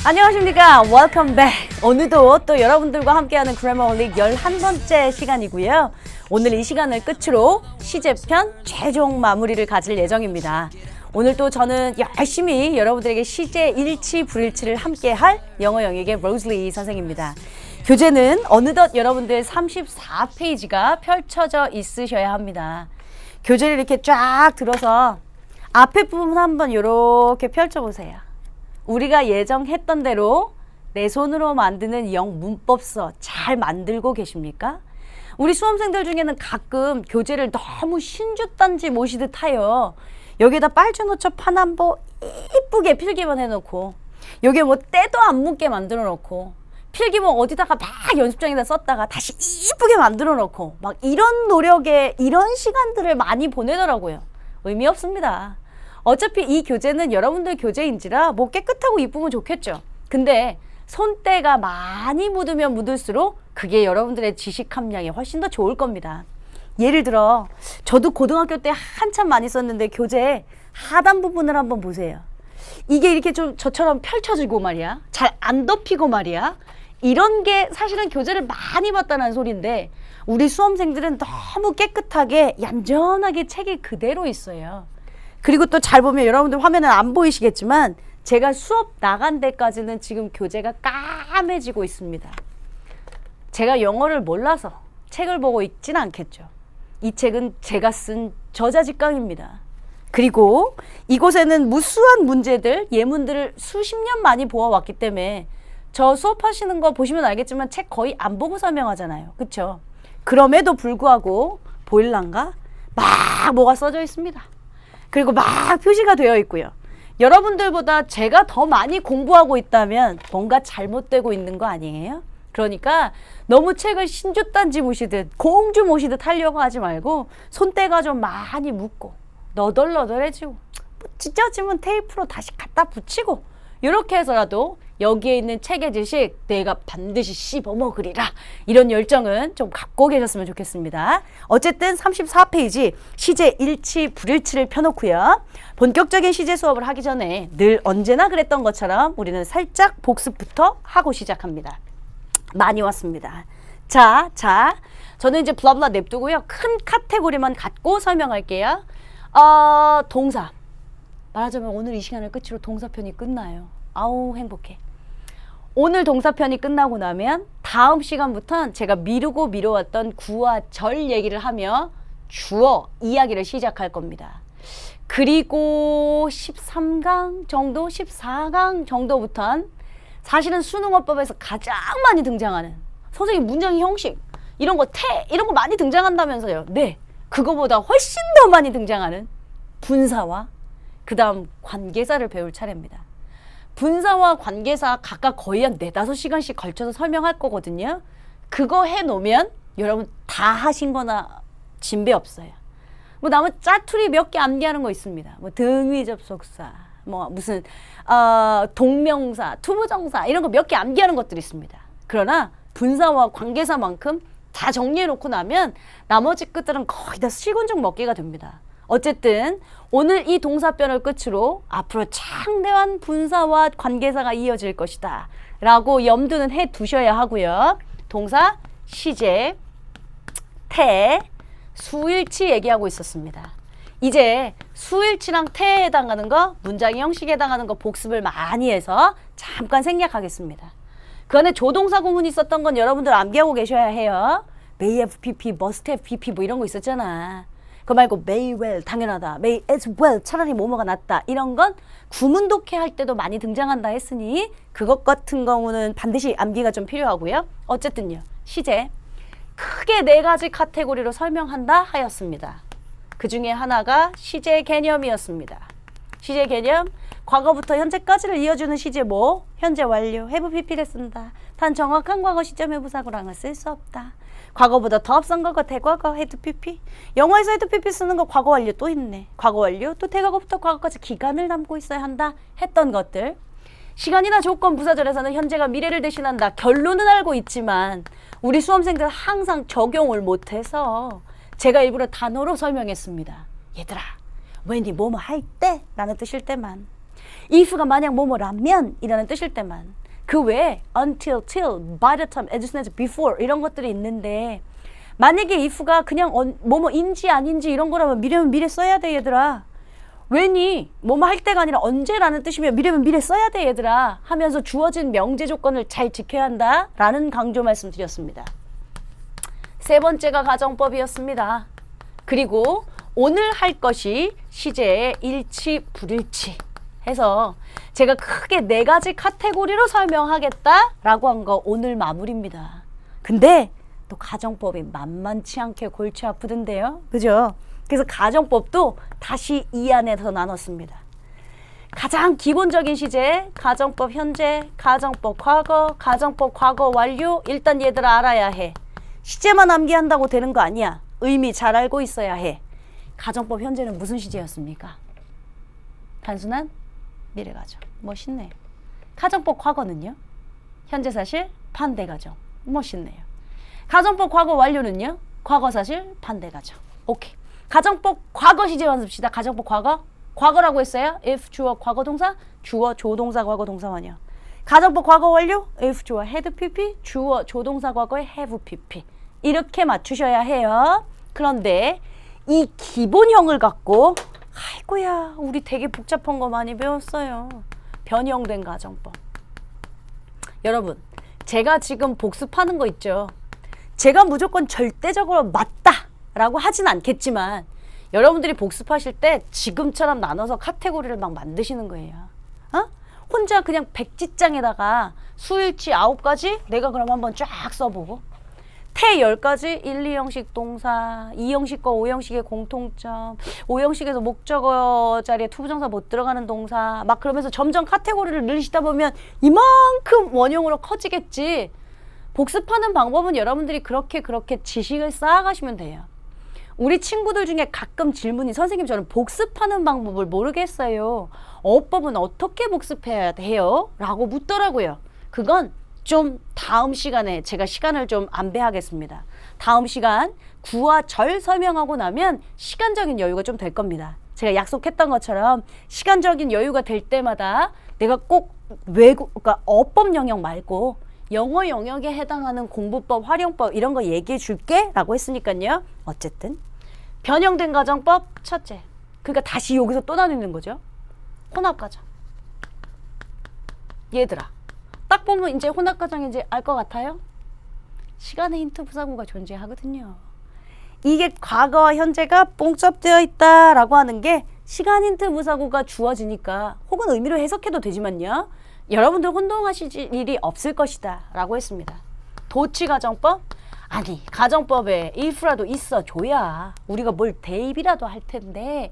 안녕하십니까. Welcome back. 오늘도 또 여러분들과 함께하는 그래머 올릭 11번째 시간이고요. 오늘 이 시간을 끝으로 시제편 최종 마무리를 가질 예정입니다. 오늘 또 저는 열심히 여러분들에게 시제 일치 불일치를 함께할 영어 영역의 로즐리 선생입니다. 교재는 어느덧 여러분들 34페이지가 펼쳐져 있으셔야 합니다. 교재를 이렇게 쫙 들어서 앞에 부분 한번 이렇게 펼쳐보세요. 우리가 예정했던 대로 내 손으로 만드는 영문법서 잘 만들고 계십니까? 우리 수험생들 중에는 가끔 교재를 너무 신주단지 모시듯 하여 여기에다 빨주노초 파남보 이쁘게 필기만 해놓고 여기에 뭐 때도 안 묻게 만들어 놓고 필기본 어디다가 막 연습장에다 썼다가 다시 이쁘게 만들어 놓고 막 이런 노력에 이런 시간들을 많이 보내더라고요. 의미 없습니다. 어차피 이 교재는 여러분들 교재인지라 뭐 깨끗하고 이쁘면 좋겠죠. 근데 손때가 많이 묻으면 묻을수록 그게 여러분들의 지식 함량에 훨씬 더 좋을 겁니다. 예를 들어 저도 고등학교 때 한참 많이 썼는데 교재 하단 부분을 한번 보세요. 이게 이렇게 좀 저처럼 펼쳐지고 말이야. 잘 안 덮이고 말이야. 이런 게 사실은 교재를 많이 봤다는 소리인데 우리 수험생들은 너무 깨끗하게 얌전하게 책이 그대로 있어요. 그리고 또 잘 보면 여러분들 화면은 안 보이시겠지만 제가 수업 나간 데까지는 지금 교재가 까매지고 있습니다. 제가 영어를 몰라서 책을 보고 읽진 않겠죠. 이 책은 제가 쓴 저자직강입니다. 그리고 이곳에는 무수한 문제들, 예문들을 수십 년 많이 보아왔기 때문에 저 수업하시는 거 보시면 알겠지만 책 거의 안 보고 설명하잖아요. 그쵸? 그럼에도 불구하고 보일란가? 막 뭐가 써져 있습니다. 그리고 막 표시가 되어 있고요. 여러분들보다 제가 더 많이 공부하고 있다면 뭔가 잘못되고 있는 거 아니에요? 그러니까 너무 책을 신주단지 모시듯 공주 모시듯 하려고 하지 말고 손때가 좀 많이 묻고 너덜너덜해지고 찢어지면 테이프로 다시 갖다 붙이고 이렇게 해서라도 여기에 있는 책의 지식 내가 반드시 씹어먹으리라 이런 열정은 좀 갖고 계셨으면 좋겠습니다. 어쨌든 34페이지 시제 일치 불일치를 펴놓고요. 본격적인 시제 수업을 하기 전에 늘 언제나 그랬던 것처럼 우리는 살짝 복습부터 하고 시작합니다. 많이 왔습니다. 자, 저는 이제 블라블라 냅두고요. 큰 카테고리만 갖고 설명할게요. 동사. 말하자면 오늘 이 시간을 끝으로 동사편이 끝나요. 아우 행복해. 오늘 동사편이 끝나고 나면 다음 시간부터는 제가 미뤄왔던 구와 절 얘기를 하며 주어 이야기를 시작할 겁니다. 그리고 13강 정도, 14강 정도부터는 사실은 수능어법에서 가장 많이 등장하는 선생님 문장 형식 이런 거 이런 거 많이 등장한다면서요. 네, 그거보다 훨씬 더 많이 등장하는 분사와 그 다음 관계사를 배울 차례입니다. 분사와 관계사 각각 거의 한 4-5시간씩 걸쳐서 설명할 거거든요. 그거 해놓으면 여러분 다 하신 거나 진배 없어요. 뭐 남은 짜투리 몇 개 암기하는 거 있습니다. 뭐 등위접속사, 뭐 무슨 동명사, 투부정사 이런 거 몇 개 암기하는 것들이 있습니다. 그러나 분사와 관계사만큼 다 정리해놓고 나면 나머지 끝들은 거의 다 실곤증 먹기가 됩니다. 어쨌든 오늘 이 동사편을 끝으로 앞으로 창대한 분사와 관계사가 이어질 것이다 라고 염두는 해두셔야 하고요. 동사, 시제, 태, 수일치 얘기하고 있었습니다. 이제 수일치랑 태에 해당하는 거, 문장의 형식에 해당하는 거 복습을 많이 해서 잠깐 생략하겠습니다. 그 안에 조동사 구문이 있었던 건 여러분들 암기하고 계셔야 해요. may have pp, must have pp 뭐 이런 거 있었잖아. 그거 말고 may well 당연하다, may as well 차라리 뭐뭐가 낫다 이런 건 구문 독해할 때도 많이 등장한다 했으니 그것 같은 경우는 반드시 암기가 좀 필요하고요. 어쨌든요. 시제 크게 4가지 카테고리로 설명한다 하였습니다. 그 중에 하나가 시제 개념이었습니다. 시제 개념 과거부터 현재까지를 이어주는 시제 뭐? 현재 완료, have pp를 쓴다. 단 정확한 과거 시점의 부사구랑은 쓸 수 없다. 과거보다 더 앞선 과거 대과거 had pp. 영어에서 had pp 쓰는 거 과거 완료 또 있네. 과거 완료 또 대과거부터 과거까지 기간을 담고 있어야 한다 했던 것들. 시간이나 조건 부사절에서는 현재가 미래를 대신한다. 결론은 알고 있지만 우리 수험생들 항상 적용을 못해서 제가 일부러 단어로 설명했습니다. 얘들아 왠지 뭐뭐 할 때 라는 뜻일 때만 if가 만약 뭐뭐라면 이라는 뜻일 때만. 그 외에 until, till, by the time, as soon as, before 이런 것들이 있는데 만약에 if가 그냥 뭐뭐인지 아닌지 이런 거라면 미래면 미래 써야 돼 얘들아. 왜니? 뭐뭐 할 때가 아니라 언제라는 뜻이면 미래면 미래 써야 돼 얘들아 하면서 주어진 명제 조건을 잘 지켜야 한다 라는 강조 말씀드렸습니다. 세 번째가 가정법이었습니다. 그리고 오늘 할 것이 시제의 일치 불일치 해서 제가 크게 4가지 카테고리로 설명하겠다라고 한 거 오늘 마무리입니다. 근데 또 가정법이 만만치 않게 골치 아프던데요. 그죠? 그래서 가정법도 다시 이 안에서 나눴습니다. 가장 기본적인 시제, 가정법 현재, 가정법 과거, 가정법 과거 완료. 일단 얘들아 알아야 해. 시제만 암기한다고 되는 거 아니야. 의미 잘 알고 있어야 해. 가정법 현재는 무슨 시제였습니까? 단순한 미래가정. 멋있네요. 가정법 과거는요? 현재사실 반대가정. 멋있네요. 가정법 과거 완료는요? 과거사실 반대가정. 오케이. 가정법 과거 시제만 씁시다. 가정법 과거. 과거라고 했어요. if 주어 과거 동사, 주어 조동사 과거 동사 완료. 가정법 과거 완료. if 주어 had pp, 주어 조동사 과거에 have pp. 이렇게 맞추셔야 해요. 그런데 이 기본형을 갖고 아이고야 우리 되게 복잡한 거 많이 배웠어요. 변형된 가정법. 여러분 제가 지금 복습하는 거 있죠. 제가 무조건 절대적으로 맞다라고 하진 않겠지만 여러분들이 복습하실 때 지금처럼 나눠서 카테고리를 막 만드시는 거예요. 어? 혼자 그냥 백지장에다가 수일치 9가지 내가 그럼 한번 쫙 써보고 태 10가지 1, 2형식 동사 2형식과 5형식의 공통점 5형식에서 목적어 자리에 투부정사 못 들어가는 동사 막 그러면서 점점 카테고리를 늘리시다 보면 이만큼 원형으로 커지겠지. 복습하는 방법은 여러분들이 그렇게 지식을 쌓아가시면 돼요. 우리 친구들 중에 가끔 질문이 선생님 저는 복습하는 방법을 모르겠어요. 어법은 어떻게 복습해야 해요? 라고 묻더라고요. 그건 좀 다음 시간에 제가 시간을 좀 안배하겠습니다. 다음 시간 구와 절 설명하고 나면 시간적인 여유가 좀 될 겁니다. 제가 약속했던 것처럼 시간적인 여유가 될 때마다 내가 꼭 그러니까 어법 영역 말고 영어 영역에 해당하는 공부법, 활용법 이런 거 얘기해 줄게 라고 했으니까요. 어쨌든 변형된 가정법 첫째. 그러니까 다시 여기서 또 나누는 거죠. 혼합가정. 얘들아 딱 보면 이제 혼합가정인지 알 것 같아요? 시간의 힌트 부사구가 존재하거든요. 이게 과거와 현재가 봉접되어 있다라고 하는 게 시간 힌트 부사구가 주어지니까 혹은 의미로 해석해도 되지만요. 여러분들 혼동하실 일이 없을 것이다 라고 했습니다. 도치가정법? 아니 가정법에 if라도 있어줘야 우리가 뭘 대입이라도 할 텐데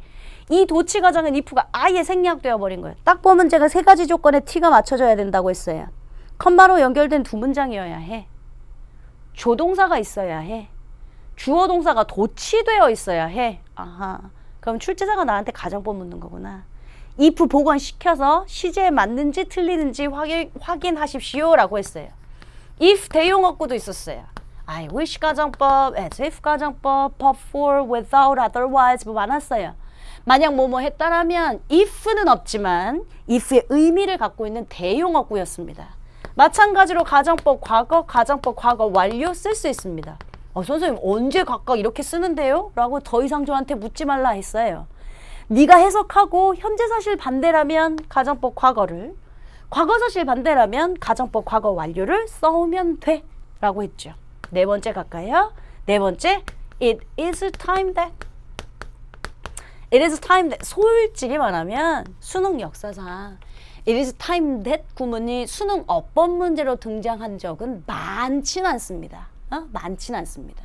이 도치가정엔 if가 아예 생략되어 버린 거예요. 딱 보면 제가 3가지 조건에 t가 맞춰져야 된다고 했어요. 컴마로 연결된 2문장이어야 해. 조동사가 있어야 해. 주어 동사가 도치되어 있어야 해. 아하. 그럼 출제자가 나한테 가정법 묻는 거구나. if 보관시켜서 시제에 맞는지 틀리는지 확인하십시오 라고 했어요. if 대용어구도 있었어요. I wish 가정법, as if 가정법, but for, without, otherwise 뭐 많았어요. 만약 뭐뭐 했다라면 if는 없지만 if의 의미를 갖고 있는 대용어구였습니다. 마찬가지로 가정법 과거 완료 쓸 수 있습니다. 선생님 언제 각각 이렇게 쓰는데요? 라고 더 이상 저한테 묻지 말라 했어요. 네가 해석하고 현재사실 반대라면 가정법 과거를 과거사실 반대라면 가정법 과거 완료를 써오면 돼 라고 했죠. 4번째 갈까요? 4번째 It is time that It is time that 솔직히 말하면 수능 역사상 It is time that 구문이 수능 어법 문제로 등장한 적은 많진 않습니다. 많진 않습니다.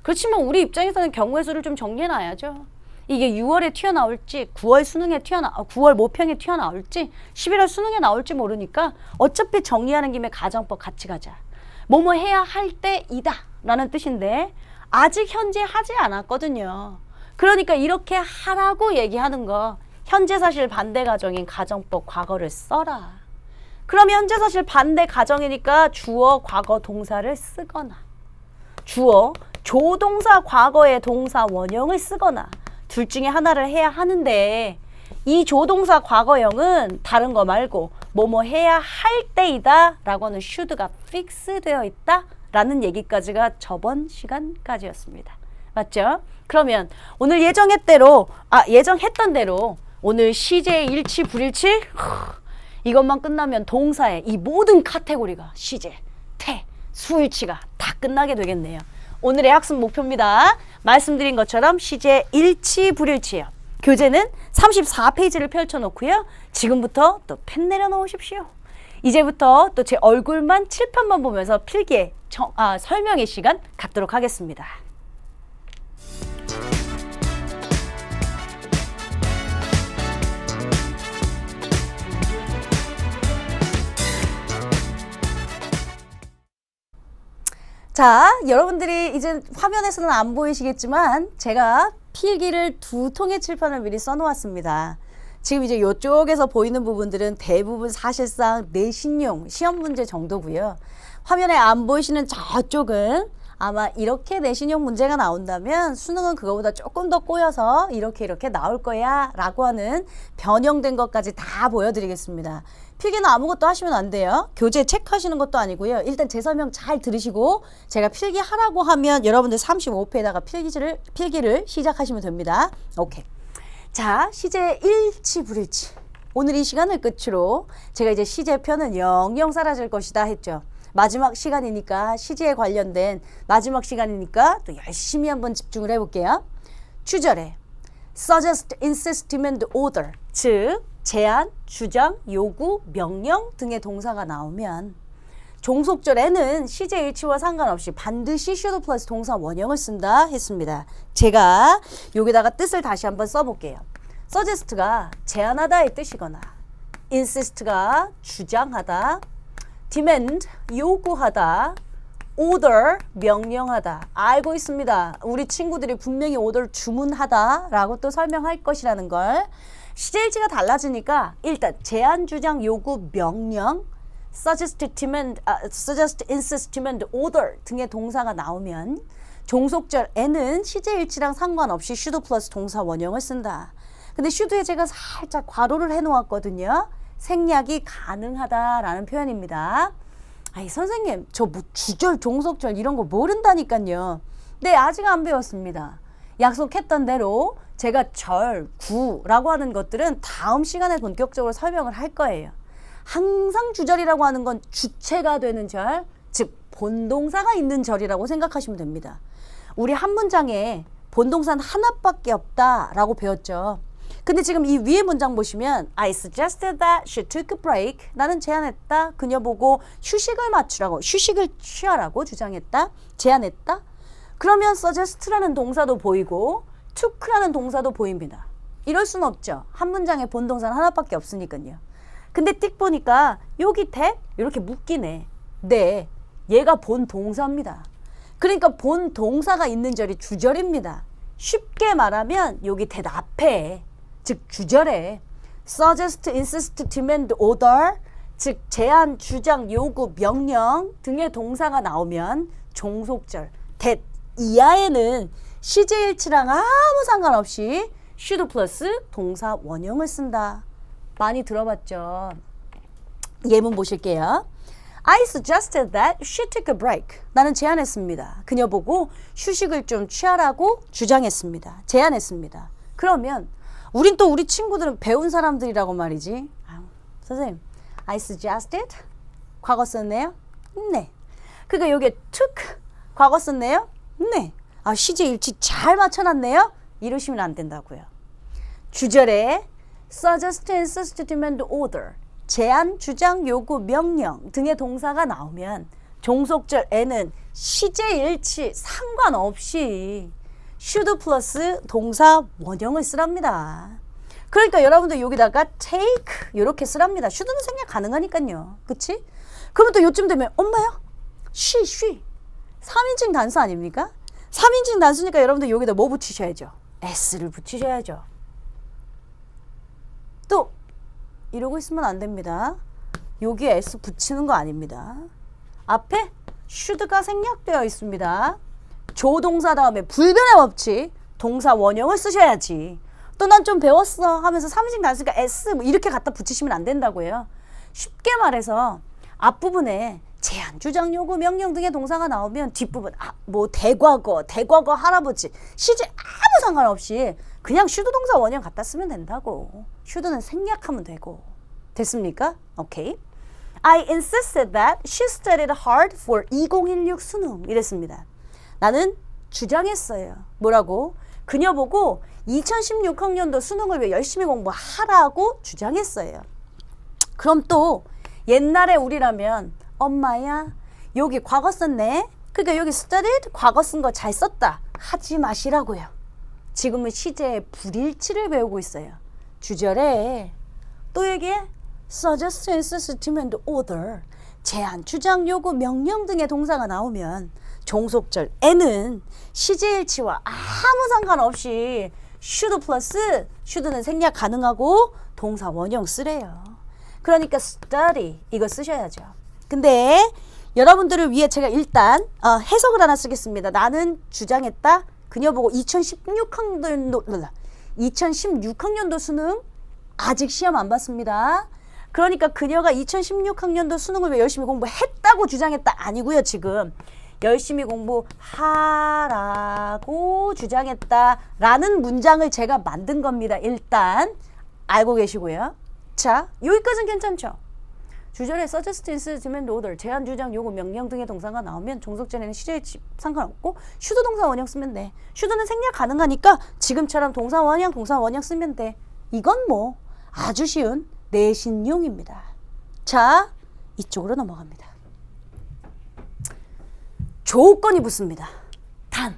그렇지만 우리 입장에서는 경우의 수를 좀 정리해놔야죠. 이게 6월에 튀어나올지 9월 모평에 튀어나올지 11월 수능에 나올지 모르니까 어차피 정리하는 김에 가정법 같이 가자. 뭐뭐 해야 할 때이다 라는 뜻인데 아직 현재 하지 않았거든요. 그러니까 이렇게 하라고 얘기하는 거 현재사실 반대 가정인 가정법 과거를 써라. 그럼 현재사실 반대 가정이니까 주어 과거 동사를 쓰거나 주어 조동사 과거의 동사 원형을 쓰거나 둘 중에 하나를 해야 하는데 이 조동사 과거형은 다른 거 말고 뭐뭐 해야 할 때이다 라고 하는 should가 fix 되어 있다 라는 얘기까지가 저번 시간까지였습니다. 맞죠? 그러면 오늘 예정했던 대로 오늘 시제 일치 불일치 이것만 끝나면 동사의 이 모든 카테고리가 시제, 태, 수일치가 다 끝나게 되겠네요. 오늘의 학습 목표입니다. 말씀드린 것처럼 시제 일치 불일치예요. 교재는 34페이지를 펼쳐놓고요. 지금부터 또 펜 내려놓으십시오. 이제부터 또 제 얼굴만 칠판만 보면서 필기의 설명의 시간 갖도록 하겠습니다. 자, 여러분들이 이제 화면에서는 안 보이시겠지만 제가 필기를 2통의 칠판을 미리 써놓았습니다. 지금 이제 이쪽에서 보이는 부분들은 대부분 사실상 내신용 시험 문제 정도고요. 화면에 안 보이시는 저쪽은 아마 이렇게 내신용 문제가 나온다면 수능은 그거보다 조금 더 꼬여서 이렇게 나올 거야 라고 하는 변형된 것까지 다 보여드리겠습니다. 필기는 아무것도 하시면 안 돼요. 교재 체크하시는 것도 아니고요. 일단 제 설명 잘 들으시고 제가 필기하라고 하면 여러분들 35페에다가 필기를 시작하시면 됩니다. 오케이. 자, 시제 일치 불일치. 오늘 이 시간을 끝으로 제가 이제 시제편은 영영 사라질 것이다 했죠. 마지막 시간이니까 시제에 관련된 마지막 시간이니까 또 열심히 한번 집중을 해볼게요. 주절에 suggest, insist, demand, order 즉 제안, 주장, 요구, 명령 등의 동사가 나오면 종속절에는 시제 일치와 상관없이 반드시 should 플러스 동사 원형을 쓴다 했습니다. 제가 여기다가 뜻을 다시 한번 써볼게요. suggest가 제안하다의 뜻이거나 insist가 주장하다, demand 요구하다, order 명령하다. 알고 있습니다. 우리 친구들이 분명히 order 주문하다 라고 또 설명할 것이라는 걸. 시제일치가 달라지니까 일단 제안, 주장, 요구, 명령, suggest, demand, suggest, insist, demand, order 등의 동사가 나오면 종속절에는 시제일치랑 상관없이 should 플러스 동사 원형을 쓴다. 근데 should에 제가 살짝 괄호를 해놓았거든요. 생략이 가능하다라는 표현입니다. 아이 선생님 저 뭐 주절, 종속절 이런 거 모른다니까요. 네, 아직 안 배웠습니다. 약속했던 대로 제가 절, 구라고 하는 것들은 다음 시간에 본격적으로 설명을 할 거예요. 항상 주절이라고 하는 건 주체가 되는 절, 즉 본동사가 있는 절이라고 생각하시면 됩니다. 우리 한 문장에 본동사는 하나밖에 없다라고 배웠죠. 근데 지금 이 위에 문장 보시면 I suggested that she took a break. 나는 제안했다. 그녀 보고 휴식을 취하라고 주장했다. 제안했다. 그러면 suggest라는 동사도 보이고 took라는 동사도 보입니다. 이럴 수는 없죠. 한 문장에 본동사는 하나밖에 없으니까요. 근데 띡 보니까 여기 대 이렇게 묶이네. 네, 얘가 본동사입니다. 그러니까 본동사가 있는 절이 주절입니다. 쉽게 말하면 여기 대 앞에 즉 주절에 suggest, insist, demand, order 즉 제안, 주장, 요구, 명령 등의 동사가 나오면 종속절 that 이하에는 시제일치랑 아무 상관없이 should 플러스 동사 원형을 쓴다. 많이 들어봤죠? 예문 보실게요. I suggested that she took a break. 나는 제안했습니다. 그녀 보고 휴식을 좀 취하라고 주장했습니다. 제안했습니다. 그러면 우린 또 우리 친구들은 배운 사람들이라고 말이지. 선생님, I suggested? 과거 썼네요? 네. 그러니까 여기에 took 과거 썼네요? 네. 시제 일치 잘 맞춰놨네요? 이러시면 안 된다고요. 주절에 suggest, insist, demand, order 제안, 주장, 요구, 명령 등의 동사가 나오면 종속절에는 시제일치 상관없이 should 플러스 동사 원형을 쓰랍니다. 그러니까 여러분들 여기다가 take 이렇게 쓰랍니다. should는 생략 가능하니까요. 그치? 그러면 또 요쯤 되면 엄마야? she 3인칭 단수 아닙니까? 3인칭 단수니까 여러분들 여기다 뭐 붙이셔야죠? s를 붙이셔야죠. 또 이러고 있으면 안 됩니다. 여기에 s 붙이는 거 아닙니다. 앞에 should가 생략되어 있습니다. 조동사 다음에 불변의 법칙 동사 원형을 쓰셔야지. 또 난 좀 배웠어 하면서 3인칭 단수니까 S 뭐 이렇게 갖다 붙이시면 안 된다고요. 쉽게 말해서 앞부분에 제한, 주장, 요구, 명령 등의 동사가 나오면 뒷부분 뭐 대과거 할아버지 시제 아무 상관없이 그냥 슈드 동사 원형 갖다 쓰면 된다고. 슈드는 생략하면 되고. 됐습니까? 오케이. I insisted that she studied hard for 2016 수능 이랬습니다. 나는 주장했어요. 뭐라고? 그녀 보고 2016학년도 수능을 위해 열심히 공부하라고 주장했어요. 그럼 또 옛날에 우리라면 엄마야 여기 과거 썼네. 그러니까 여기 studied 과거 쓴 거 잘 썼다. 하지 마시라고요. 지금은 시제의 불일치를 배우고 있어요. 주절에 또 얘기해. suggest, insist, demand, order 제안, 주장, 요구, 명령 등의 동사가 나오면 종속절 N은 시제일치와 아무 상관없이 should 플러스 should는 생략 가능하고 동사 원형 쓰래요. 그러니까 study 이거 쓰셔야죠. 근데 여러분들을 위해 제가 일단 해석을 하나 쓰겠습니다. 나는 주장했다. 그녀 보고 2016학년도 수능 아직 시험 안 봤습니다. 그러니까 그녀가 2016학년도 수능을 왜 열심히 공부했다고 주장했다 아니고요. 지금 열심히 공부하라고 주장했다라는 문장을 제가 만든 겁니다. 일단 알고 계시고요. 자, 여기까지는 괜찮죠? 주절에 suggest, insist, demand, order 제안, 주장, 요구, 명령 등의 동사가 나오면 종속절에는 시제일치 상관없고 should 동사 원형 쓰면 돼. should는 생략 가능하니까 지금처럼 동사 원형 쓰면 돼. 이건 뭐 아주 쉬운 내신용입니다. 자, 이쪽으로 넘어갑니다. 조건이 붙습니다. 단,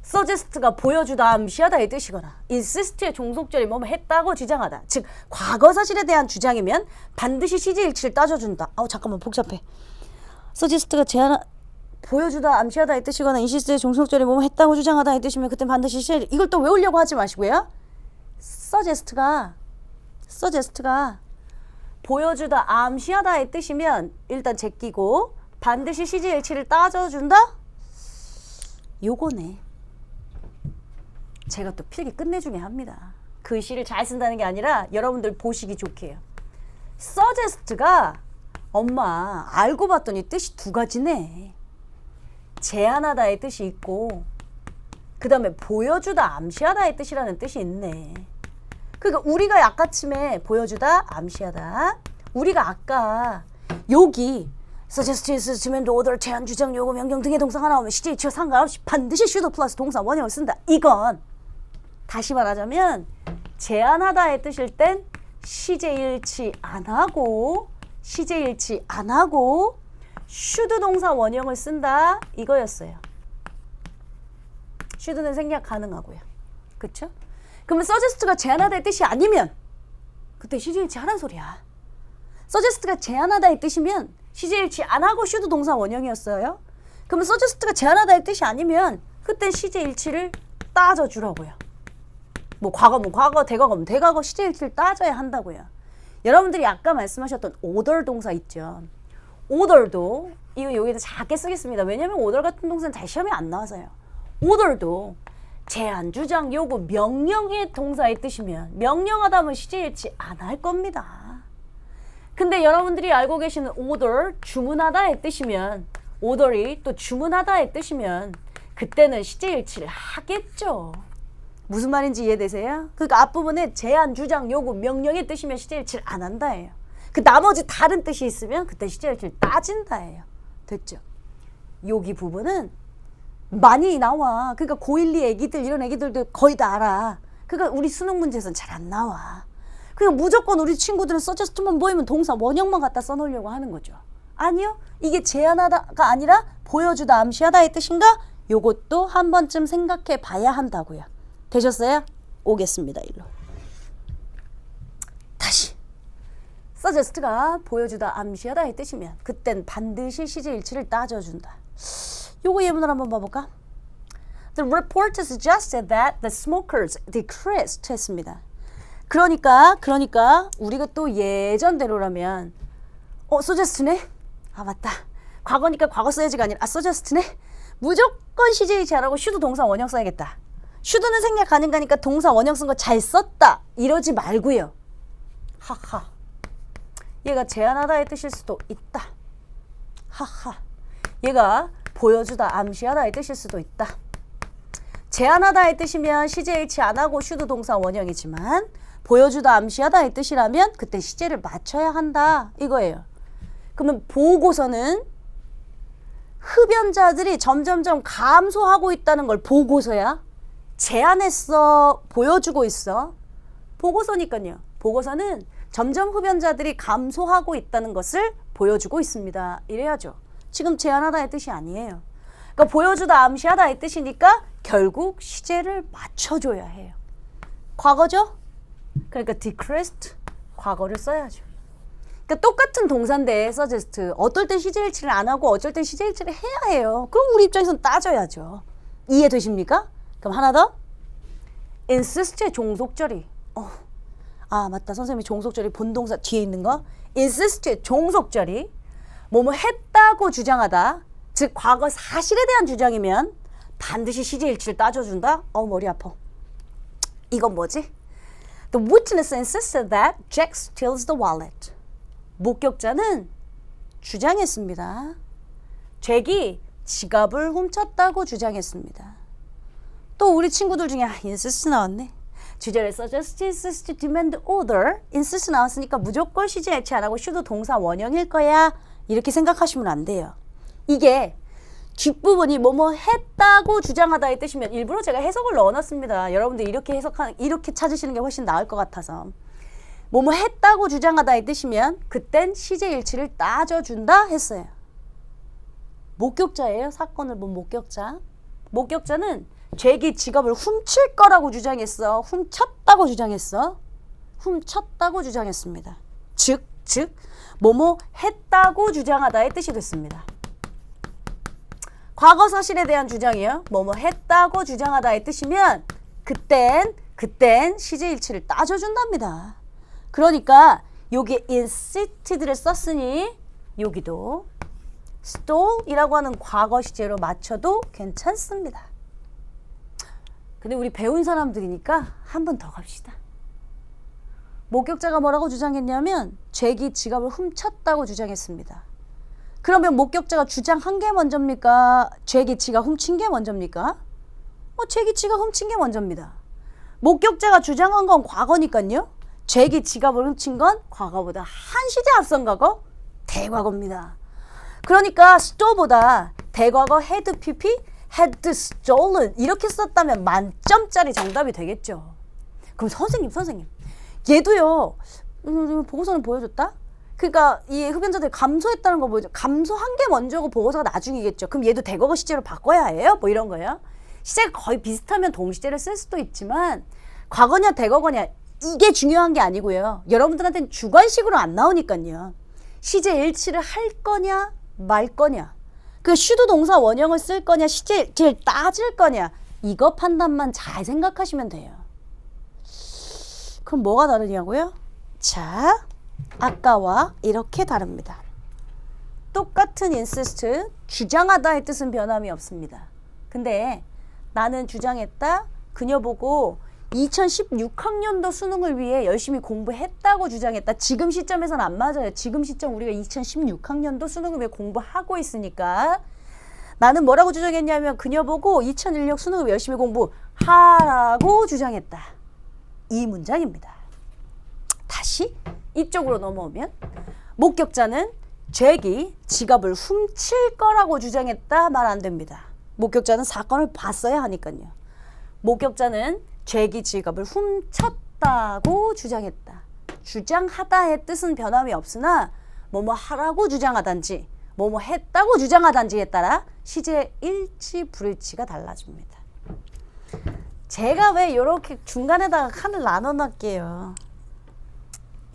suggest가 보여주다, 암시하다의 뜻이거나 insist의 종속절이 뭐뭐 했다고 주장하다. 즉, 과거 사실에 대한 주장이면 반드시 시제일치를 따져준다. 잠깐만 복잡해. suggest가 보여주다, 암시하다의 뜻이거나 insist의 종속절이 뭐뭐 했다고 주장하다의 뜻이면 그때 반드시 시제일치. 이걸 또 외우려고 하지 마시고요. suggest가 보여주다, 암시하다의 뜻이면 일단 제끼고 반드시 시제일치를 따져준다? 요거네. 제가 또 필기 끝내중에 합니다. 글씨를 잘 쓴다는 게 아니라 여러분들 보시기 좋게 해요. suggest가 엄마 알고 봤더니 뜻이 두 가지네. 제안하다의 뜻이 있고 그 다음에 보여주다, 암시하다의 뜻이라는 뜻이 있네. 그러니까 우리가 아까쯤에 보여주다, 암시하다. 우리가 아까 여기 suggest, insist, demand, order, 제안, 주장, 요구, 명령 등의 동사가 나오면 시제일치와 상관없이 반드시 should 플러스 동사 원형을 쓴다. 이건 다시 말하자면 제안하다의 뜻일 땐 시제일치 안 하고 should 동사 원형을 쓴다. 이거였어요. should는 생략 가능하고요. 그쵸? 그러면 suggest가 제안하다의 뜻이 아니면 그때 시제일치 하란 소리야. suggest가 제안하다의 뜻이면 시제일치 안 하고 should 동사 원형이었어요. 그러면 suggest가 제안하다의 뜻이 아니면 그때 시제일치를 따져주라고요. 뭐 과거, 대과거 시제일치를 따져야 한다고요. 여러분들이 아까 말씀하셨던 order 동사 있죠. order도 이거 여기다 작게 쓰겠습니다. 왜냐면 order 같은 동사는 잘 시험에 안 나와서요. order도 제안, 주장, 요구, 명령의 동사의 뜻이면 명령하다면 시제일치 안 할 겁니다. 근데 여러분들이 알고 계시는 order, 주문하다의 뜻이면 order이 또 주문하다의 뜻이면 그때는 시제일치를 하겠죠. 무슨 말인지 이해되세요? 그러니까 앞부분에 제안, 주장, 요구, 명령의 뜻이면 시제일치를 안 한다예요. 그 나머지 다른 뜻이 있으면 그때 시제일치를 따진다예요. 됐죠? 여기 부분은 많이 나와. 그러니까 고1, 2 애기들 이런 애기들도 거의 다 알아. 그러니까 우리 수능 문제에서는 잘 안 나와. 그냥 무조건 우리 친구들은 suggest만 보이면 동사 원형만 갖다 써놓으려고 하는 거죠. 아니요. 이게 제안하다가 아니라 보여주다, 암시하다의 뜻인가? 요것도 한 번쯤 생각해 봐야 한다고요. 되셨어요? 오겠습니다. 일로. 다시. suggest가 보여주다, 암시하다의 뜻이면 그땐 반드시 시제일치를 따져준다. 요거 예문을 한번 봐볼까? The report suggested that the smokers decreased 했습니다. 그러니까 우리가 또 예전대로라면 suggest네? 맞다. 과거니까 과거 써야지가 아니라 suggest네? 무조건 시제일치 안 하고 should 동사 원형 써야겠다. should는 생략 가능하니까 동사 원형 쓴 거 잘 썼다 이러지 말고요. 하하. 얘가 제안하다의 뜻일 수도 있다. 하하. 얘가 보여주다, 암시하다의 뜻일 수도 있다. 제안하다의 뜻이면 시제 일치 안 하고 should 동사 원형이지만 보여주다, 암시하다의 뜻이라면 그때 시제를 맞춰야 한다 이거예요. 그러면 보고서는 흡연자들이 점점점 감소하고 있다는 걸 보고서야 제안했어, 보여주고 있어. 보고서니까요. 보고서는 점점 흡연자들이 감소하고 있다는 것을 보여주고 있습니다. 이래야죠. 지금 제안하다의 뜻이 아니에요. 그러니까 보여주다, 암시하다의 뜻이니까 결국 시제를 맞춰줘야 해요. 과거죠? 그러니까 decreased, 과거를 써야죠. 그러니까 똑같은 동사인데 suggest, 어떨 때 시제일치를 안 하고 어쩔 때 시제일치를 해야 해요. 그럼 우리 입장에서는 따져야죠. 이해되십니까? 그럼 하나 더. insist의 종속절이. 아 맞다, 선생님이 종속절이 본동사 뒤에 있는 거. insist의 종속절이 뭐뭐 했다고 주장하다, 즉 과거 사실에 대한 주장이면 반드시 시제일치를 따져준다? 머리 아파. 이건 뭐지? The witness insisted that Jack steals the wallet. 목격자는 주장했습니다. 잭이 지갑을 훔쳤다고 주장했습니다. 또 우리 친구들 중에 insist 나왔네. 주절에 suggest, insist, demand, order, insist 나왔으니까 무조건 시제 일치 안 하고 should 동사 원형일 거야. 이렇게 생각하시면 안 돼요. 이게 뒷부분이 뭐뭐 했다고 주장하다의 뜻이면 일부러 제가 해석을 넣어놨습니다. 여러분들 이렇게 찾으시는 게 훨씬 나을 것 같아서. 뭐뭐 했다고 주장하다의 뜻이면 그땐 시제일치를 따져준다 했어요. 목격자예요. 사건을 본 목격자. 목격자는 잭이 지갑을 훔칠 거라고 주장했어. 훔쳤다고 주장했어. 훔쳤다고 주장했습니다. 즉 뭐뭐 했다고 주장하다의 뜻이 됐습니다. 과거 사실에 대한 주장이요. 뭐뭐 했다고 주장하다의 뜻이면 그땐 시제일치를 따져준답니다. 그러니까 여기 insisted를 썼으니 여기도 stole이라고 하는 과거 시제로 맞춰도 괜찮습니다. 근데 우리 배운 사람들이니까 한 번 더 갑시다. 목격자가 뭐라고 주장했냐면 잭이 지갑을 훔쳤다고 주장했습니다. 그러면 목격자가 주장한 게 먼저입니까? 잭이 지갑 훔친 게 먼저입니까? 잭이 지갑 훔친 게 먼저입니다. 목격자가 주장한 건 과거니까요. 잭이 지갑을 훔친 건 과거보다 한 시제 앞선 과거, 대과거입니다. 그러니까 stole보다 대과거 had pp, had stolen 이렇게 썼다면 만점짜리 정답이 되겠죠. 그럼 선생님 얘도요. 보고서는 보여줬다? 그러니까 이 흡연자들이 감소했다는 거 보여줘. 감소한 게 먼저고 보고서가 나중이겠죠. 그럼 얘도 대과거 시제로 바꿔야 해요? 뭐 이런 거예요. 시제가 거의 비슷하면 동시제를 쓸 수도 있지만 과거냐 대과거냐 이게 중요한 게 아니고요. 여러분들한테는 주관식으로 안 나오니까요. 시제 일치를 할 거냐 말 거냐, 그 should 동사 원형을 쓸 거냐 시제를 따질 거냐, 이거 판단만 잘 생각하시면 돼요. 그럼 뭐가 다르냐고요? 자, 아까와 이렇게 다릅니다. 똑같은 insist, 주장하다의 뜻은 변함이 없습니다. 근데 나는 주장했다, 그녀 보고 2016학년도 수능을 위해 열심히 공부했다고 주장했다. 지금 시점에서는 안 맞아요. 지금 시점 우리가 2016학년도 수능을 위해 공부하고 있으니까. 나는 뭐라고 주장했냐면 그녀 보고 2016 수능을 위해 열심히 공부하라고 주장했다. 이 문장입니다. 다시 이쪽으로 넘어오면 목격자는 잭이 지갑을 훔칠 거라고 주장했다. 말 안 됩니다. 목격자는 사건을 봤어야 하니까요. 목격자는 잭이 지갑을 훔쳤다고 주장했다. 주장하다의 뜻은 변함이 없으나 뭐뭐 하라고 주장하단지 뭐뭐 했다고 주장하단지에 따라 시제 일치 불일치가 달라집니다. 제가 왜 이렇게 중간에다가 칸을 나눠놨게요.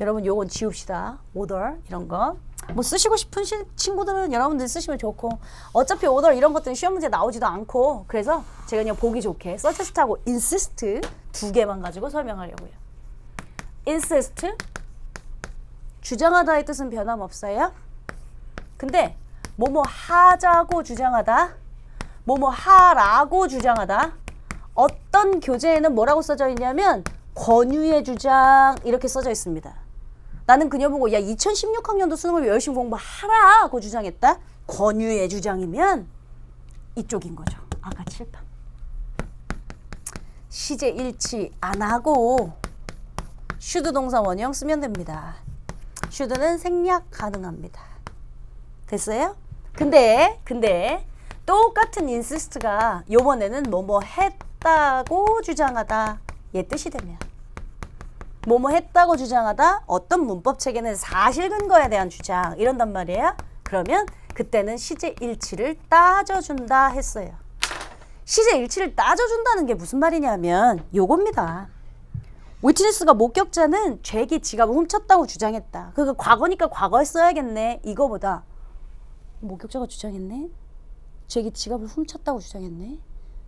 여러분 요건 지웁시다. 오더 이런 거. 뭐 쓰시고 싶은 친구들은 여러분들 쓰시면 좋고, 어차피 오더 이런 것들은 시험 문제 나오지도 않고, 그래서 제가 그냥 보기 좋게 suggest하고 insist 두 개만 가지고 설명하려고요. insist, 주장하다의 뜻은 변함없어요. 근데 뭐뭐 하자고 주장하다, 뭐뭐 하라고 주장하다, 어떤 교재에는 뭐라고 써져 있냐면 권유의 주장 이렇게 써져 있습니다. 나는 그녀 보고 야 2016학년도 수능을 열심히 공부하라고 주장했다. 권유의 주장이면 이쪽인 거죠. 아까 7번. 시제 일치 안 하고 should 동사 원형 쓰면 됩니다. should는 생략 가능합니다. 됐어요? 근데 똑같은 insist가 요번에는 뭐뭐 했다고 주장하다 얘 뜻이 되면 뭐뭐 했다고 주장하다 어떤 문법 체계는 사실 근거에 대한 주장 이런단 말이에요. 그러면 그때는 시제 일치를 따져준다 했어요. 시제 일치를 따져준다는 게 무슨 말이냐면 요겁니다. 위트니스가 목격자는 잭이 지갑을 훔쳤다고 주장했다. 그거 과거니까 과거에 써야겠네. 이거보다 목격자가 주장했네. 잭이 지갑을 훔쳤다고 주장했네.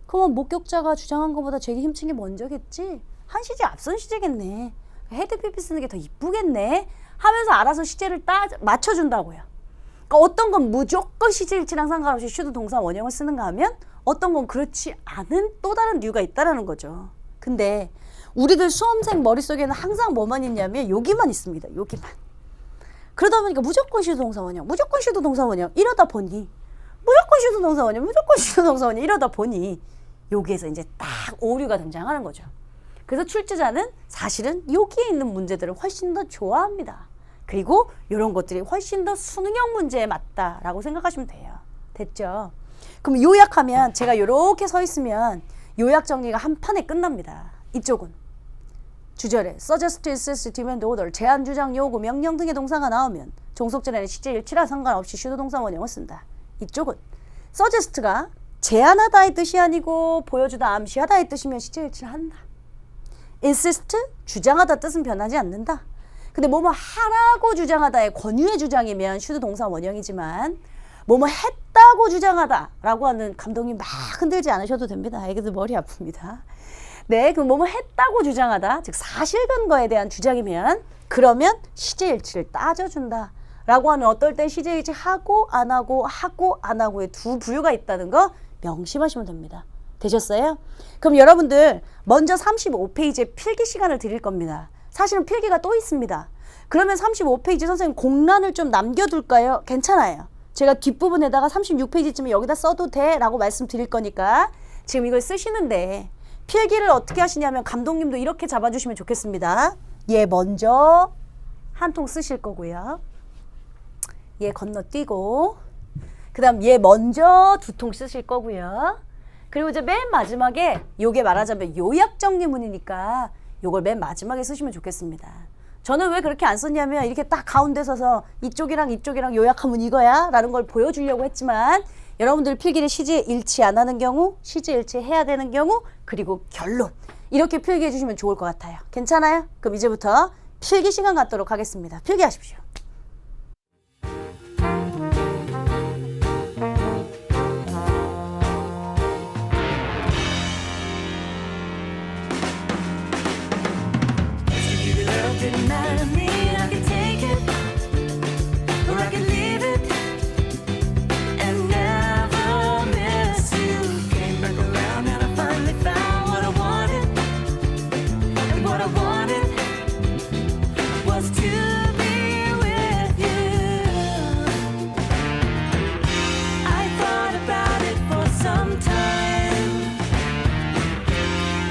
그러면 목격자가 주장한 것보다 잭이 훔친 게 먼저겠지. 한 시제 앞선 시제겠네. 헤드 PP 쓰는 게 더 이쁘겠네 하면서 알아서 시제를 맞춰준다고요. 그러니까 어떤 건 무조건 시제 일치랑 상관없이 should 동사 원형을 쓰는가 하면 어떤 건 그렇지 않은 또 다른 이유가 있다라는 거죠. 근데 우리들 수험생 머릿속에는 항상 뭐만 있냐면 여기만 있습니다. 여기만. 그러다 보니까 무조건 should 동사 원형, 무조건 should 동사 원형 이러다 보니 무조건 should 동사 원형, 무조건 should 동사 원형 이러다 보니 여기에서 이제 딱 오류가 등장하는 거죠. 그래서 출제자는 사실은 여기에 있는 문제들을 훨씬 더 좋아합니다. 그리고 이런 것들이 훨씬 더 수능형 문제에 맞다라고 생각하시면 돼요. 됐죠? 그럼 요약하면 제가 이렇게 서 있으면 요약 정리가 한 판에 끝납니다. 이쪽은 주절에 suggest, insist, demand, order, 제안, 주장, 요구, 명령 등의 동사가 나오면 종속절에는 시제 일치랑 상관없이 should 동사 원형을 쓴다. 이쪽은 suggest가 제안하다의 뜻이 아니고 보여주다, 암시하다의 뜻이면 시제 일치를 한다. insist, 주장하다 뜻은 변하지 않는다. 근데 뭐뭐 하라고 주장하다의 권유의 주장이면 should 동사 원형이지만 뭐뭐 했다고 주장하다 라고 하는 감독님 막 흔들지 않으셔도 됩니다. 애기들 머리 아픕니다. 네, 그 뭐뭐 했다고 주장하다, 즉 사실 근거에 대한 주장이면 그러면 시제 일치를 따져준다 라고 하는 어떨 땐 시제 일치 하고 안 하고의 두 부류가 있다는 거 명심하시면 됩니다. 되셨어요? 그럼 여러분들 먼저 35페이지에 필기 시간을 드릴 겁니다. 사실은 필기가 또 있습니다. 그러면 35페이지 선생님 공란을 좀 남겨둘까요? 괜찮아요. 제가 뒷부분에다가 36페이지쯤에 여기다 써도 돼 라고 말씀드릴 거니까 지금 이걸 쓰시는데 필기를 어떻게 하시냐면 감독님도 이렇게 잡아주시면 좋겠습니다. 얘 먼저 한 통 쓰실 거고요. 얘 건너뛰고 그 다음 얘 먼저 두 통 쓰실 거고요. 그리고 이제 맨 마지막에 요게 말하자면 요약 정리문이니까 요걸 맨 마지막에 쓰시면 좋겠습니다. 저는 왜 그렇게 안 썼냐면 이렇게 딱 가운데 서서 이쪽이랑 요약하면 이거야 라는 걸 보여주려고 했지만 여러분들 필기를 시제 일치 안 하는 경우, 시제 일치 해야 되는 경우, 그리고 결론 이렇게 필기해 주시면 좋을 것 같아요. 괜찮아요? 그럼 이제부터 필기 시간 갖도록 하겠습니다. 필기하십시오. Didn't matter to me, I could take it, or I could leave it, and never miss you. Came back around and I finally found what I wanted, and what I wanted was to be with you. I thought about it for some time.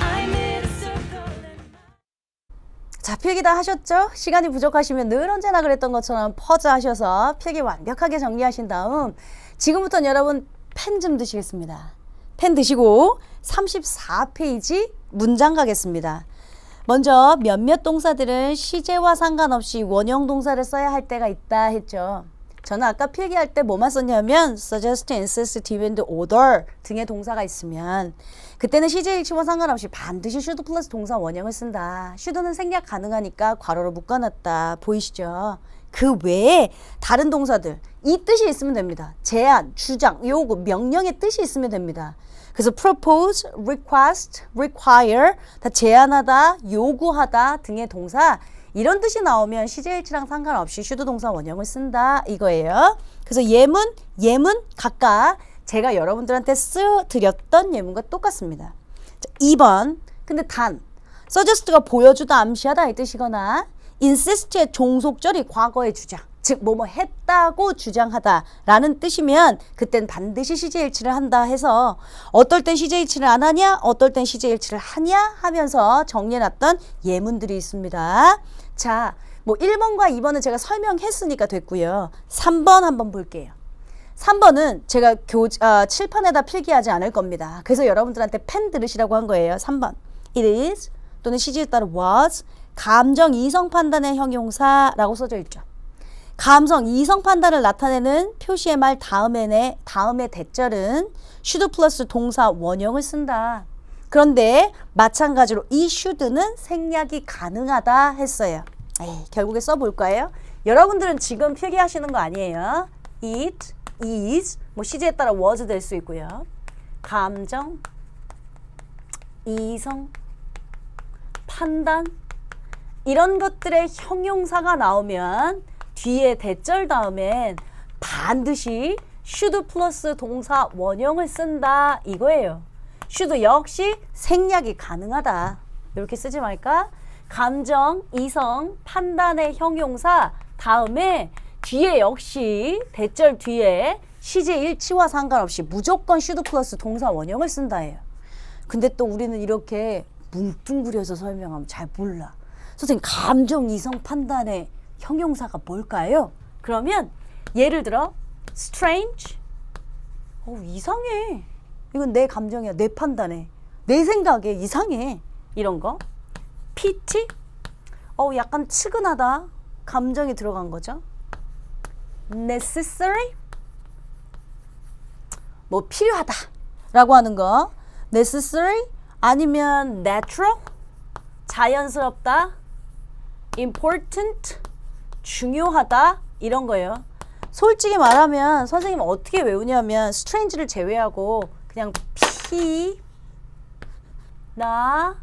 I made a circle in 자, 필기 다 하셨죠? 시간이 부족하시면 늘 언제나 그랬던 것처럼 퍼즈 하셔서 필기 완벽하게 정리하신 다음 지금부터는 여러분 펜 좀 드시겠습니다. 펜 드시고 34페이지 문장 가겠습니다. 먼저 몇몇 동사들은 시제와 상관없이 원형 동사를 써야 할 때가 있다 했죠. 저는 아까 필기할 때 뭐만 썼냐면 suggest, insist, demand, order 등의 동사가 있으면 그때는 시제 일치와 상관없이 반드시 should 플러스 동사 원형을 쓴다. should는 생략 가능하니까 괄호로 묶어놨다. 보이시죠? 그 외에 다른 동사들 이 뜻이 있으면 됩니다. 제안, 주장, 요구, 명령의 뜻이 있으면 됩니다. 그래서 propose, request, require 다 제안하다, 요구하다 등의 동사 이런 뜻이 나오면 시제 일치랑 상관없이 should 동사 원형을 쓴다 이거예요. 그래서 예문 각각 제가 여러분들한테 드렸던 예문과 똑같습니다. 자, 2번. 근데 단 suggest가 보여주다, 암시하다 이 뜻이거나 insist의 종속절이 과거의 주장, 즉 뭐뭐 했다고 주장하다라는 뜻이면 그땐 반드시 시제일치를 한다 해서 어떨 땐 시제일치를 안 하냐, 어떨 땐 시제일치를 하냐 하면서 정리해놨던 예문들이 있습니다. 자, 뭐 1번과 2번은 제가 설명했으니까 됐고요. 3번 한번 볼게요. 3번은 제가 칠판에다 필기하지 않을 겁니다. 그래서 여러분들한테 펜 들으시라고 한 거예요. 3번. It is 또는 시제에 따라 was 감정 이성 판단의 형용사라고 써져 있죠. 감성 이성 판단을 나타내는 표시의 말 다음의 대절은 should 플러스 동사 원형을 쓴다. 그런데 마찬가지로 이 should는 생략이 가능하다 했어요. 결국에 써볼까요? 여러분들은 지금 필기하시는 거 아니에요. It is 뭐 시제에 따라 was 될 수 있고요. 감정 이성 판단 이런 것들의 형용사가 나오면 뒤에 대절 다음엔 반드시 should 플러스 동사 원형을 쓴다 이거예요. should 역시 생략이 가능하다. 이렇게 쓰지 말까? 감정, 이성, 판단의 형용사 다음에 뒤에 역시 대절 뒤에 시제 일치와 상관없이 무조건 should 플러스 동사 원형을 쓴다예요. 근데 또 우리는 이렇게 뭉뚱그려서 설명하면 잘 몰라. 선생님, 감정, 이성, 판단의 형용사가 뭘까요? 그러면 예를 들어 strange, 이상해. 이건 내 감정이야, 내 판단에, 내 생각에 이상해. 이런 거. pity, 약간 측은하다. 감정이 들어간 거죠. necessary, 뭐 필요하다 라고 하는 거. necessary 아니면 natural, 자연스럽다. important, 중요하다 이런 거예요. 솔직히 말하면 선생님 어떻게 외우냐면 strange를 제외하고 그냥 p, 나,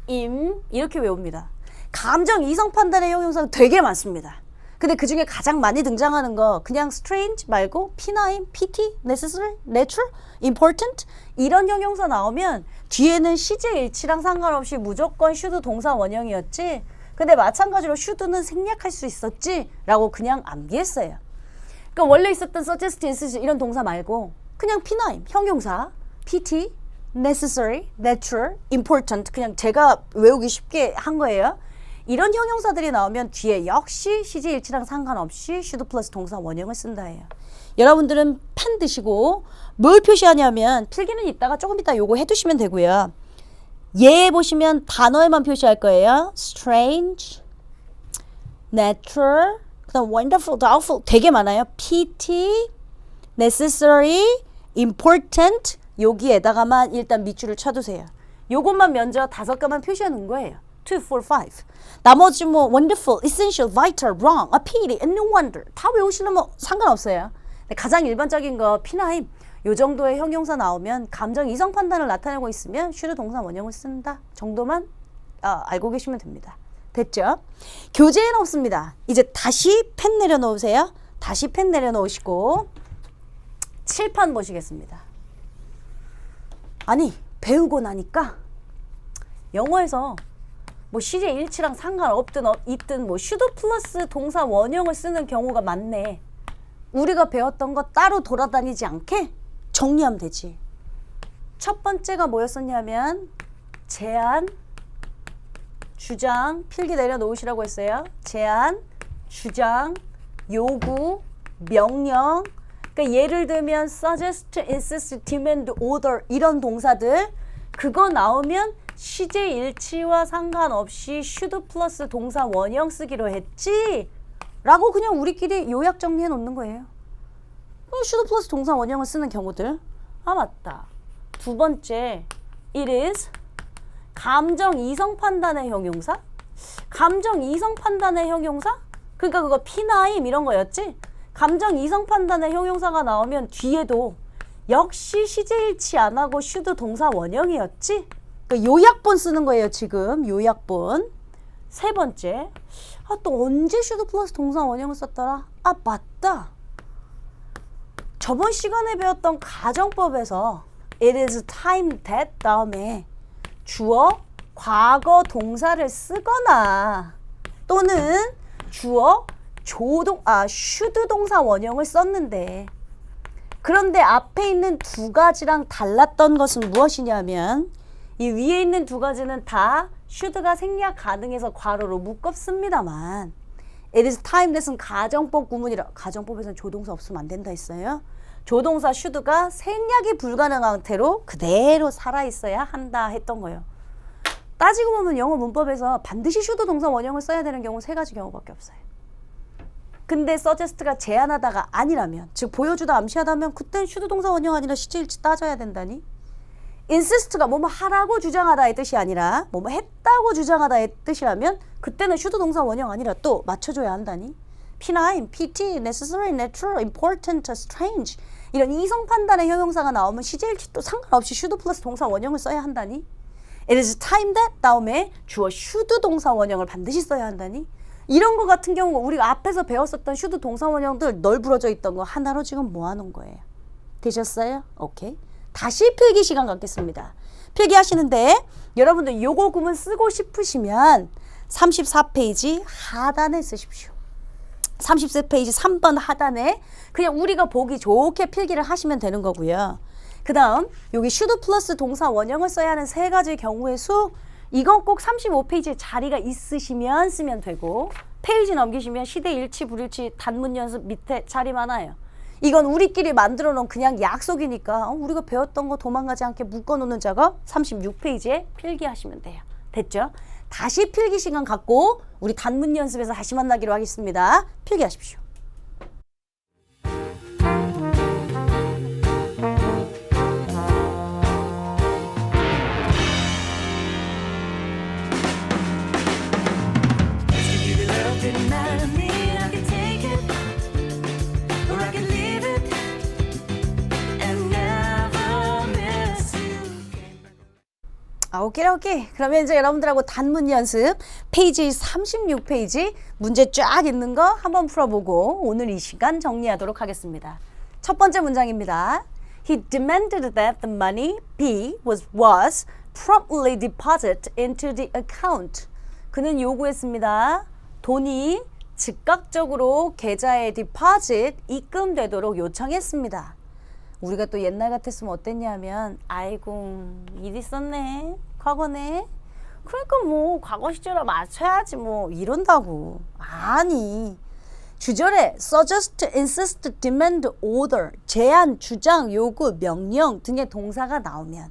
임 이렇게 외웁니다. 감정 이성 판단의 형용사가 되게 많습니다. 근데 그 중에 가장 많이 등장하는 거 그냥 strange 말고 p나임, pity, necessary, natural, important 이런 형용사 나오면 뒤에는 시제 일치랑 상관없이 무조건 should 동사 원형이었지. 근데 마찬가지로 should는 생략할 수 있었지 라고 그냥 암기했어요. 그러니까 원래 있었던 suggest, insist 이런 동사 말고 그냥 p나임, 형용사, pt, necessary, natural, important 그냥 제가 외우기 쉽게 한 거예요. 이런 형용사들이 나오면 뒤에 역시 시제 일치랑 상관없이 should 플러스 동사 원형을 쓴다 해요. 여러분들은 펜 드시고 뭘 표시하냐면 필기는 이따가 조금 이따 요거 해두시면 되고요. 얘 보시면 단어에만 표시할 거예요. strange, natural, 그다음 wonderful, doubtful 되게 많아요. pity, necessary, important 여기에다가만 일단 밑줄을 쳐두세요. 요것만 면적 5개만 표시해 놓은 거예요. 2, 4, 5. 나머지 뭐 wonderful, essential, vital, wrong, a pity, and no wonder 다 외우시려면 상관없어요. 근데 가장 일반적인 거 피나임 요 정도의 형용사 나오면 감정 이성 판단을 나타내고 있으면 should 동사 원형을 쓴다 정도만 알고 계시면 됩니다. 됐죠? 교재에는 없습니다. 이제 다시 펜 내려놓으세요. 다시 펜 내려놓으시고 칠판 보시겠습니다. 아니 배우고 나니까 영어에서 뭐 시제 일치랑 상관없든 있든 뭐 should 플러스 동사 원형을 쓰는 경우가 많네. 우리가 배웠던 거 따로 돌아다니지 않게 정리하면 되지. 첫 번째가 뭐였었냐면 제안, 주장, 필기 내려놓으시라고 했어요. 제안, 주장, 요구, 명령. 그러니까 예를 들면 suggest, insist, demand, order 이런 동사들 그거 나오면 시제 일치와 상관없이 should 플러스 동사 원형 쓰기로 했지 라고 그냥 우리끼리 요약 정리해 놓는 거예요. should 플러스 동사 원형을 쓰는 경우들. 맞다. 두 번째 it is 감정 이성 판단의 형용사. 감정 이성 판단의 형용사? 그러니까 그거 피나임 이런 거였지. 감정 이성 판단의 형용사가 나오면 뒤에도 역시 시제 일치 안 하고 should 동사 원형이었지. 그러니까 요약본 쓰는 거예요 지금. 요약본. 세 번째 또 언제 should 플러스 동사 원형을 썼더라? 맞다. 저번 시간에 배웠던 가정법에서 it is time that 다음에 주어 과거 동사를 쓰거나 또는 주어 should 동사 원형을 썼는데 그런데 앞에 있는 두 가지랑 달랐던 것은 무엇이냐면 이 위에 있는 두 가지는 다 should가 생략 가능해서 괄호로 묶었습니다만 it is time that은 가정법 구문이라 가정법에서는 조동사 없으면 안 된다 했어요. 조동사 should가 생략이 불가능한 상태로 그대로 살아있어야 한다 했던 거예요. 따지고 보면 영어 문법에서 반드시 should 동사 원형을 써야 되는 경우 세 가지 경우밖에 없어요. 근데 suggest가 제안하다가 아니라면 즉 보여주다 암시하다면 그땐 should 동사 원형 아니라 시제일치 따져야 된다니. insist가 뭐뭐 하라고 주장하다의 뜻이 아니라 뭐뭐 했다고 주장하다의 뜻이라면 그때는 should 동사 원형 아니라 또 맞춰줘야 한다니. P9, PT, necessary, natural, important, strange 이런 이성 판단의 형용사가 나오면 시제일치 또 상관없이 should 플러스 동사 원형을 써야 한다니. It is time that 다음에 주어 should 동사 원형을 반드시 써야 한다니. 이런 거 같은 경우 우리가 앞에서 배웠었던 should 동사 원형들 널브러져 있던 거 하나로 지금 모아놓은 거예요. 되셨어요? 오케이. 다시 필기 시간 갖겠습니다. 필기하시는데 여러분들 요거 구문 쓰고 싶으시면 34페이지 하단에 쓰십시오. 34페이지 3번 하단에 그냥 우리가 보기 좋게 필기를 하시면 되는 거고요. 그 다음 여기 should 플러스 동사 원형을 써야 하는 세 가지 경우의 수 이건 꼭 35페이지에 자리가 있으시면 쓰면 되고 페이지 넘기시면 시대 일치 불일치 단문 연습 밑에 자리 많아요. 이건 우리끼리 만들어 놓은 그냥 약속이니까 우리가 배웠던 거 도망가지 않게 묶어놓는 작업 36페이지에 필기하시면 돼요. 됐죠? 다시 필기 시간 갖고 우리 단문 연습에서 다시 만나기로 하겠습니다. 필기하십시오. 오케이. 그러면 이제 여러분들하고 단문 연습 페이지 36페이지 문제 쫙 있는 거 한번 풀어보고 오늘 이 시간 정리하도록 하겠습니다. 첫 번째 문장입니다. He demanded that the money B was promptly deposited into the account. 그는 요구했습니다. 돈이 즉각적으로 계좌에 deposit 입금되도록 요청했습니다. 우리가 또 옛날 같았으면 어땠냐면 아이고 일 있었네 과거네 그러니까 뭐 과거 시절에 맞춰야지 뭐 이런다고. 아니 주절에 suggest, insist, demand, order 제안, 주장, 요구, 명령 등의 동사가 나오면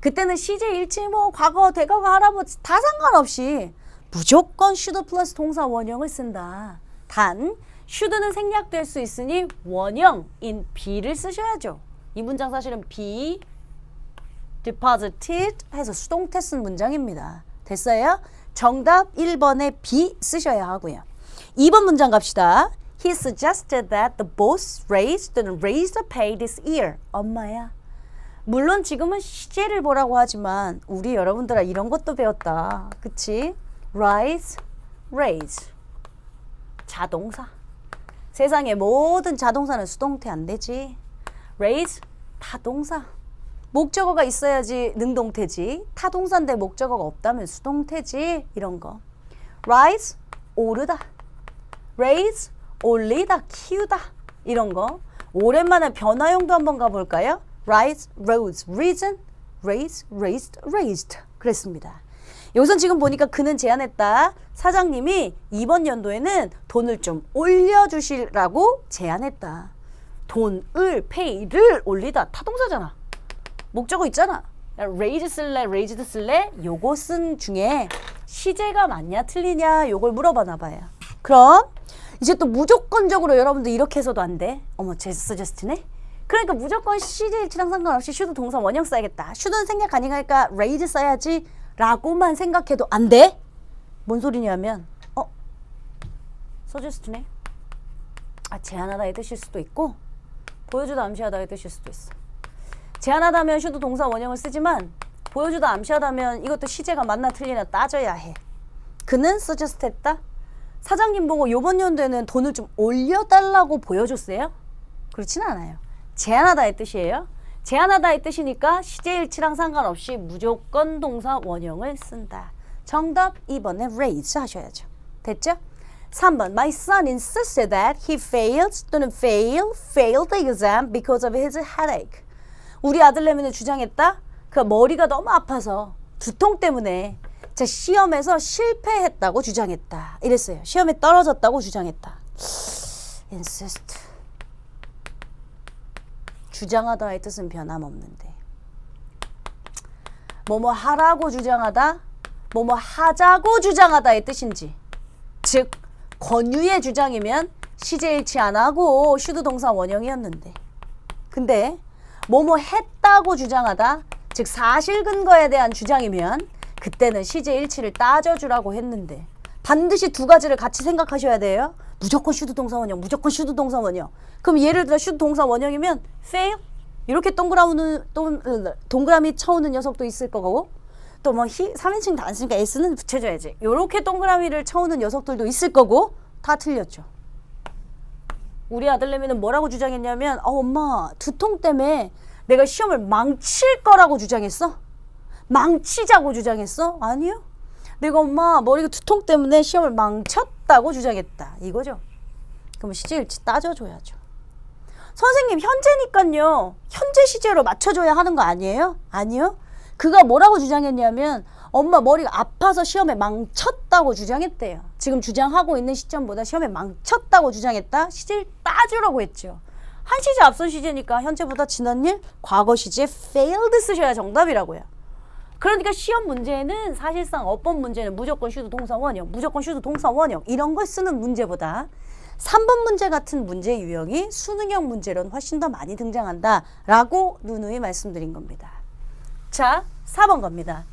그때는 시제 일치 뭐 과거 대과거 할아버지 다 상관없이 무조건 should 플러스 동사 원형을 쓴다. 단 should는 생략될 수 있으니 원형인 be를 쓰셔야죠. 이 문장 사실은 be deposited 해서 수동태 쓴 문장입니다. 됐어요? 정답 1번에 be 쓰셔야 하고요. 2번 문장 갑시다. He suggested that the boss raised the pay this year. 엄마야. 물론 지금은 시제를 보라고 하지만 우리 여러분들아 이런 것도 배웠다. 그치? Raise. 자동사. 세상의 모든 자동사는 수동태 안 되지. raise 타동사. 목적어가 있어야지 능동태지. 타동사인데 목적어가 없다면 수동태지. 이런 거. rise 오르다. raise 올리다 키우다. 이런 거. 오랜만에 변화형도 한번 가볼까요? rise, rose, risen, raise, raised, raised. 그랬습니다. 여기선 지금 보니까 그는 제안했다. 사장님이 이번 연도에는 돈을 좀 올려주시라고 제안했다. 돈을, pay를 올리다. 타동사잖아. 목적어 있잖아. raise 쓸래, raised 쓸래? 요거 쓴 중에 시제가 맞냐 틀리냐 요걸 물어봐나 봐요. 그럼 이제 또 무조건적으로 여러분들 이렇게 해서도 안 돼. 어머 제 서제스트네. 그러니까 무조건 시제일치랑 상관없이 should 동사 원형 써야겠다. should는 생략 가능하니까 raise 써야지 라고만 생각해도 안 돼? 뭔 소리냐면 서제스트네. 제안하다의 뜻일 수도 있고 보여주다 암시하다의 뜻일 수도 있어. 제안하다면 should 동사 원형을 쓰지만 보여주다 암시하다면 이것도 시제가 맞나 틀리나 따져야 해. 그는 suggest 했다. 사장님 보고 요번 연도에는 돈을 좀 올려달라고 보여줬어요? 그렇진 않아요. 제안하다의 뜻이에요. 제한하다의 뜻이니까 시제일치랑 상관없이 무조건 동사 원형을 쓴다. 정답 2번에 raise 하셔야죠. 됐죠? 3번 My son insisted that he failed 또는 failed the exam because of his headache. 우리 아들내미는 주장했다. 그 머리가 너무 아파서 두통 때문에 제 시험에서 실패했다고 주장했다. 이랬어요. 시험에 떨어졌다고 주장했다. insist. 주장하다의 뜻은 변함없는데. 뭐뭐 하라고 주장하다, 뭐뭐 하자고 주장하다의 뜻인지. 즉 권유의 주장이면 시제일치 안 하고 슈드 동사 원형이었는데. 근데 뭐뭐 했다고 주장하다, 즉 사실 근거에 대한 주장이면 그때는 시제일치를 따져주라고 했는데 반드시 두 가지를 같이 생각하셔야 돼요. 무조건 슈드 동사 원형, 무조건 슈드 동사 원형. 그럼 예를 들어 슈드 동사 원형이면 fail 이렇게 동그라미 쳐오는 녀석도 있을 거고 또 뭐 3인칭 다 안 쓰니까 S는 붙여줘야지. 이렇게 동그라미를 쳐오는 녀석들도 있을 거고 다 틀렸죠. 우리 아들내미는 뭐라고 주장했냐면 엄마 두통 때문에 내가 시험을 망칠 거라고 주장했어? 망치자고 주장했어? 아니요. 내가 엄마 머리가 두통 때문에 시험을 망쳤다고 주장했다. 이거죠. 그럼 시제일치 따져줘야죠. 선생님 현재니까요. 현재 시제로 맞춰줘야 하는 거 아니에요? 아니요. 그가 뭐라고 주장했냐면 엄마 머리가 아파서 시험에 망쳤다고 주장했대요. 지금 주장하고 있는 시점보다 시험에 망쳤다고 주장했다. 시제를 따주라고 했죠. 한 시제 앞선 시제니까 현재보다 지난 일 과거 시제 failed 쓰셔야 정답이라고요. 그러니까 시험 문제는 사실상 어법 문제는 무조건 슈드 동사 원형, 무조건 슈드 동사 원형 이런 걸 쓰는 문제보다 3번 문제 같은 문제 유형이 수능형 문제로는 훨씬 더 많이 등장한다라고 누누이 말씀드린 겁니다. 자, 4번 겁니다.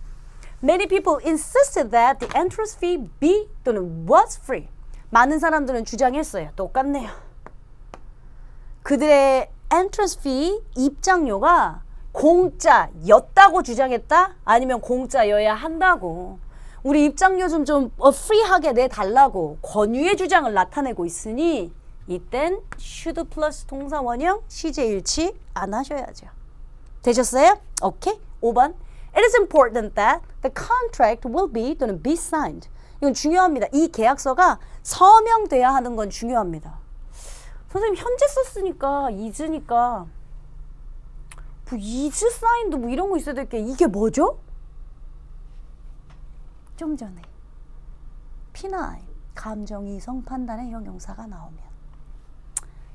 Many people insisted that the entrance fee be 또는 was free. 많은 사람들은 주장했어요. 똑같네요. 그들의 entrance fee, 입장료가 공짜였다고 주장했다? 아니면 공짜여야 한다고. 우리 입장료 좀 프리하게 내달라고 권유의 주장을 나타내고 있으니 이땐 should 플러스 동사 원형 시제일치 안 하셔야죠. 되셨어요? 오케이. 5번 It is important that the contract will be 또는 be signed. 이건 중요합니다. 이 계약서가 서명돼야 하는 건 중요합니다. 선생님 현재 썼으니까 is니까 뭐 is signed 뭐 이런 거 있어야 될 게 이게 뭐죠? 좀 전에 P9 감정 이성 판단의 형용사가 나오면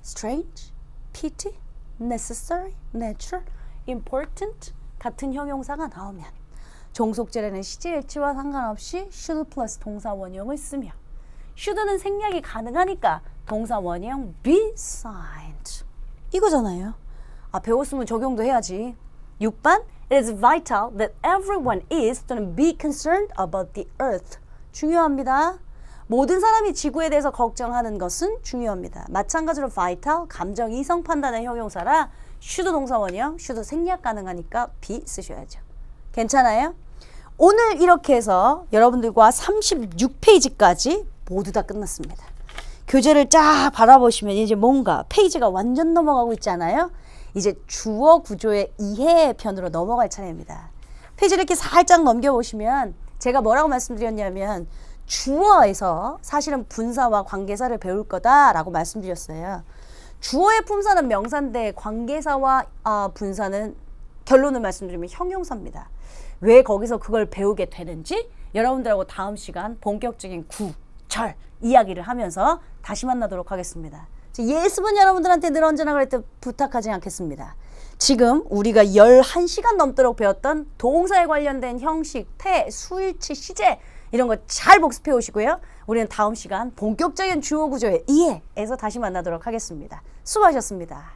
strange, pity, necessary, natural, important 같은 형용사가 나오면 종속절에는 시제일치와 상관없이 should 플러스 동사 원형을 쓰며 should는 생략이 가능하니까 동사 원형 be signed 이거잖아요. 배웠으면 적용도 해야지. 6번 It is vital that everyone is 또는 be concerned about the earth. 중요합니다. 모든 사람이 지구에 대해서 걱정하는 것은 중요합니다. 마찬가지로 vital, 감정 이성 판단의 형용사라 should 동사 원형, should 생략 가능하니까 be 쓰셔야죠. 괜찮아요? 오늘 이렇게 해서 여러분들과 36페이지까지 모두 다 끝났습니다. 교재를 쫙 바라보시면 이제 뭔가 페이지가 완전 넘어가고 있잖아요. 이제 주어 구조의 이해 편으로 넘어갈 차례입니다. 페이지를 이렇게 살짝 넘겨보시면 제가 뭐라고 말씀드렸냐면 주어에서 사실은 분사와 관계사를 배울 거다라고 말씀드렸어요. 주어의 품사는 명사인데 관계사와 분사는 결론을 말씀드리면 형용사입니다. 왜 거기서 그걸 배우게 되는지 여러분들하고 다음 시간 본격적인 구절 이야기를 하면서 다시 만나도록 하겠습니다. 예습은 여러분들한테 늘 언제나 그랬듯 부탁하지 않겠습니다. 지금 우리가 11시간 넘도록 배웠던 동사에 관련된 형식, 태, 수일치, 시제 이런 거 잘 복습해 오시고요. 우리는 다음 시간 본격적인 주어 구조의 이해에서 다시 만나도록 하겠습니다. 수고하셨습니다.